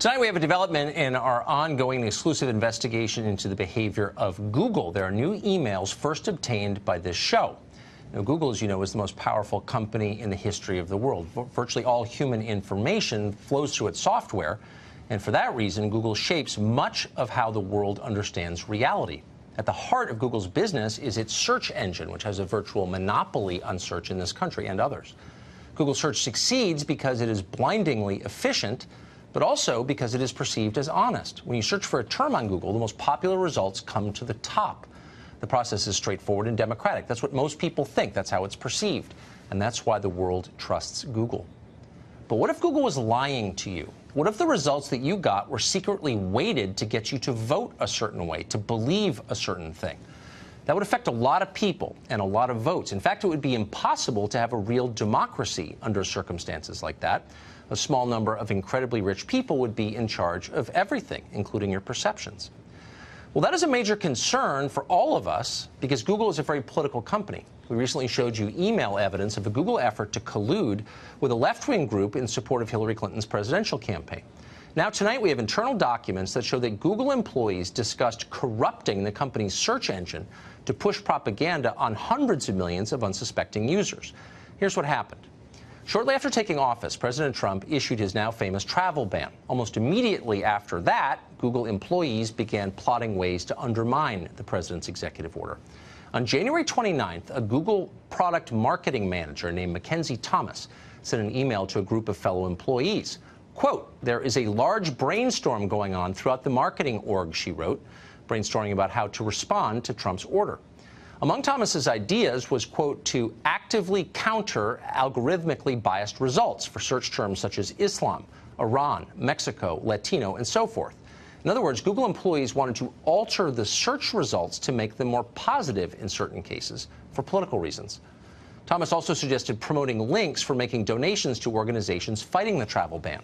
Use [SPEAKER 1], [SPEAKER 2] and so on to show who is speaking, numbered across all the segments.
[SPEAKER 1] Tonight we have a development in our ongoing exclusive investigation into the behavior of Google. There are new emails first obtained by this show. Now, Google, as you know, is the most powerful company in the history of the world. Virtually all human information flows through its software, and for that reason, Google shapes much of how the world understands reality. At the heart of Google's business is its search engine, which has a virtual monopoly on search in this country and others. Google Search succeeds because it is blindingly efficient, but also because it is perceived as honest. When you search for a term on Google, the most popular results come to the top. The process is straightforward and democratic. That's what most people think. That's how it's perceived. And that's why the world trusts Google. But what if Google was lying to you? What if the results that you got were secretly weighted to get you to vote a certain way, to believe a certain thing? That would affect a lot of people and a lot of votes. In fact, it would be impossible to have a real democracy under circumstances like that. A small number of incredibly rich people would be in charge of everything, including your perceptions. Well, that is a major concern for all of us because Google is a very political company. We recently showed you email evidence of a Google effort to collude with a left-wing group in support of Hillary Clinton's presidential campaign. Now, tonight, we have internal documents that show that Google employees discussed corrupting the company's search engine to push propaganda on hundreds of millions of unsuspecting users. Here's what happened. Shortly after taking office, President Trump issued his now famous travel ban. Almost immediately after that, Google employees began plotting ways to undermine the president's executive order. On January 29th, a Google product marketing manager named Mackenzie Thomas sent an email to a group of fellow employees. Quote, "There is a large brainstorm going on throughout the marketing org," she wrote, brainstorming about how to respond to Trump's order. Among Thomas's ideas was, quote, to actively counter algorithmically biased results for search terms such as Islam, Iran, Mexico, Latino, and so forth. In other words, Google employees wanted to alter the search results to make them more positive in certain cases for political reasons. Thomas also suggested promoting links for making donations to organizations fighting the travel ban.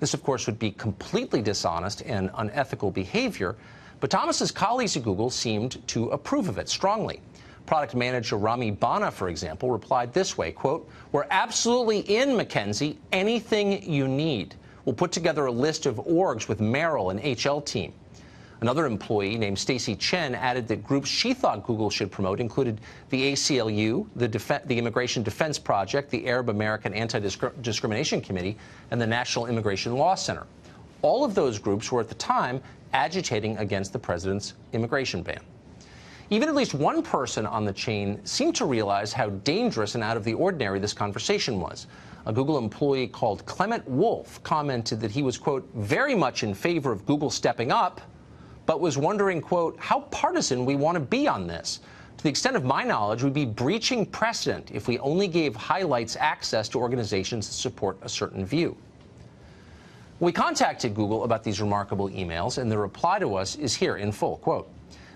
[SPEAKER 1] This, of course, would be completely dishonest and unethical behavior, but Thomas's colleagues at Google seemed to approve of it strongly. Product manager Rami Bana, for example, replied this way, quote, "We're absolutely in, Mackenzie, anything you need. We'll put together a list of orgs with Merrill and HL team." Another employee named Stacy Chen added that groups she thought Google should promote included the ACLU, the Immigration Defense Project, the Arab American Anti-Discrimination Committee, and the National Immigration Law Center. All of those groups were at the time agitating against the president's immigration ban. Even at least one person on the chain seemed to realize how dangerous and out of the ordinary this conversation was. A Google employee called Clement Wolf commented that he was, quote, very much in favor of Google stepping up, but was wondering, quote, how partisan we want to be on this. To the extent of my knowledge, we'd be breaching precedent if we only gave highlights access to organizations that support a certain view. We contacted Google about these remarkable emails, and the reply to us is here in full, quote,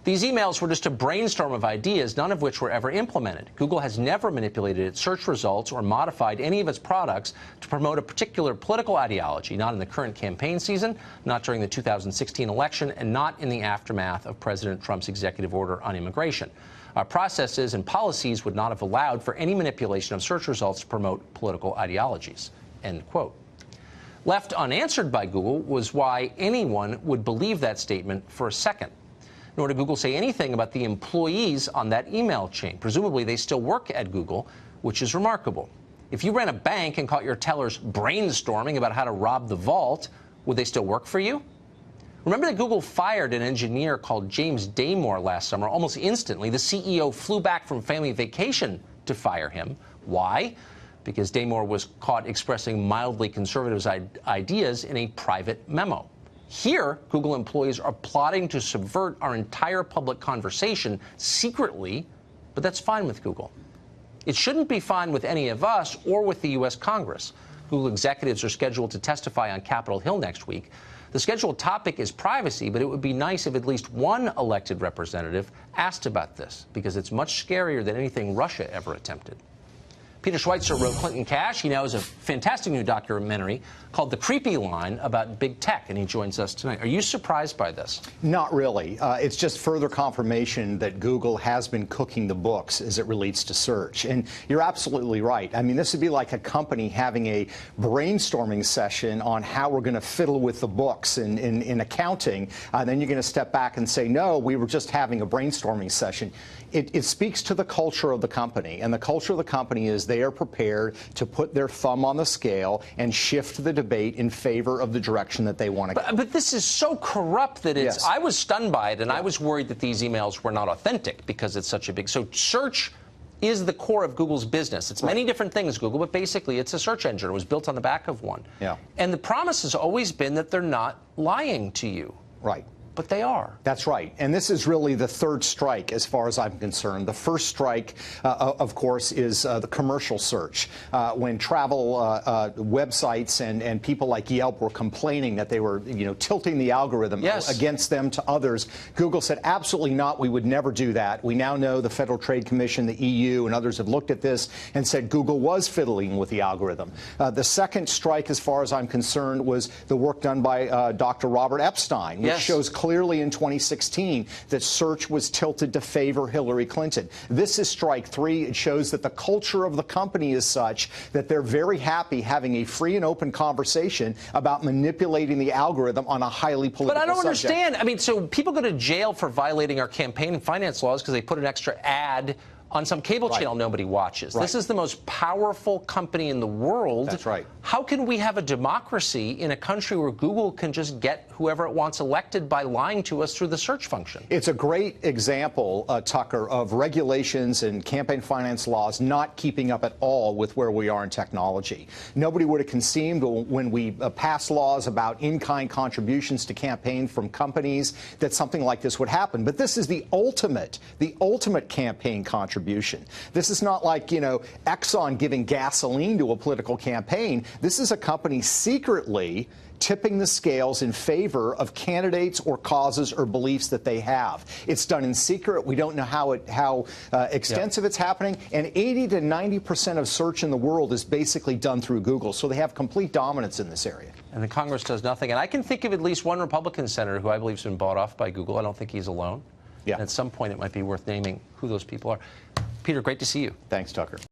[SPEAKER 1] "These emails were just a brainstorm of ideas, none of which were ever implemented. Google has never manipulated its search results or modified any of its products to promote a particular political ideology, not in the current campaign season, not during the 2016 election, and not in the aftermath of President Trump's executive order on immigration. Our processes and policies would not have allowed for any manipulation of search results to promote political ideologies," end quote. Left unanswered by Google was why anyone would believe that statement for a second. Nor did Google say anything about the employees on that email chain. Presumably, they still work at Google, which is remarkable. If you ran a bank and caught your tellers brainstorming about how to rob the vault, would they still work for you? Remember that Google fired an engineer called James Damore last summer. Almost instantly, the CEO flew back from family vacation to fire him. Why? Because Damore was caught expressing mildly conservative ideas in a private memo. Here, Google employees are plotting to subvert our entire public conversation secretly, but that's fine with Google. It shouldn't be fine with any of us or with the U.S. Congress. Google executives are scheduled to testify on Capitol Hill next week. The scheduled topic is privacy, but it would be nice if at least one elected representative asked about this, because it's much scarier than anything Russia ever attempted. Peter Schweizer wrote Clinton Cash. He now has a fantastic new documentary called The Creepy Line about big tech, and he joins us tonight. Are you surprised by this?
[SPEAKER 2] Not really. It's just further confirmation that Google has been cooking the books as it relates to search. And you're absolutely right. I mean, this would be like a company having a brainstorming session on how we're going to fiddle with the books in accounting. Then you're going to step back and say, no, we were just having a brainstorming session. It speaks to the culture of the company. And the culture of the company is they are prepared to put their thumb on the scale and shift the debate in favor of the direction that they want to go.
[SPEAKER 1] But this is so corrupt that it's...
[SPEAKER 2] Yes.
[SPEAKER 1] I was stunned by it, and I was worried that these emails were not authentic because it's such a big... So search is the core of Google's business. It's many different things, Google, but basically it's a search engine. It was built on the back of one.
[SPEAKER 2] Yeah.
[SPEAKER 1] And the promise has always been that they're not lying to you.
[SPEAKER 2] Right.
[SPEAKER 1] But they are.
[SPEAKER 2] That's right. And this is really the third strike as far as I'm concerned. The first strike, of course, is the commercial search. When travel websites and people like Yelp were complaining that they were, tilting the algorithm against them to others, Google said, absolutely not. We would never do that. We now know the Federal Trade Commission, the EU, and others have looked at this and said Google was fiddling with the algorithm. The second strike, as far as I'm concerned, was the work done by Dr. Robert Epstein, which shows clearly in 2016 that search was tilted to favor Hillary Clinton. This is strike three. It shows that the culture of the company is such that they're very happy having a free and open conversation about manipulating the algorithm on a highly political subject.
[SPEAKER 1] But I don't understand. I mean, so people go to jail for violating our campaign and finance laws because they put an extra ad on some cable channel nobody watches. This is the most powerful company in the world.
[SPEAKER 2] That's right.
[SPEAKER 1] How can we have a democracy in a country where Google can just get whoever it wants elected by lying to us through the search function?
[SPEAKER 2] It's a great example, Tucker, of regulations and campaign finance laws not keeping up at all with where we are in technology. Nobody would have conceived when we passed laws about in-kind contributions to campaign from companies that something like this would happen. But this is the ultimate campaign contribution. This is not like, Exxon giving gasoline to a political campaign. This is a company secretly tipping the scales in favor of candidates or causes or beliefs that they have. It's done in secret. We don't know how extensive it's happening. And 80 to 90% of search in the world is basically done through Google. So they have complete dominance in this area.
[SPEAKER 1] And the Congress does nothing. And I can think of at least one Republican senator who I believe has been bought off by Google. I don't think he's alone. Yeah. And at some point, it might be worth naming who those people are. Peter, great to see you.
[SPEAKER 2] Thanks, Tucker.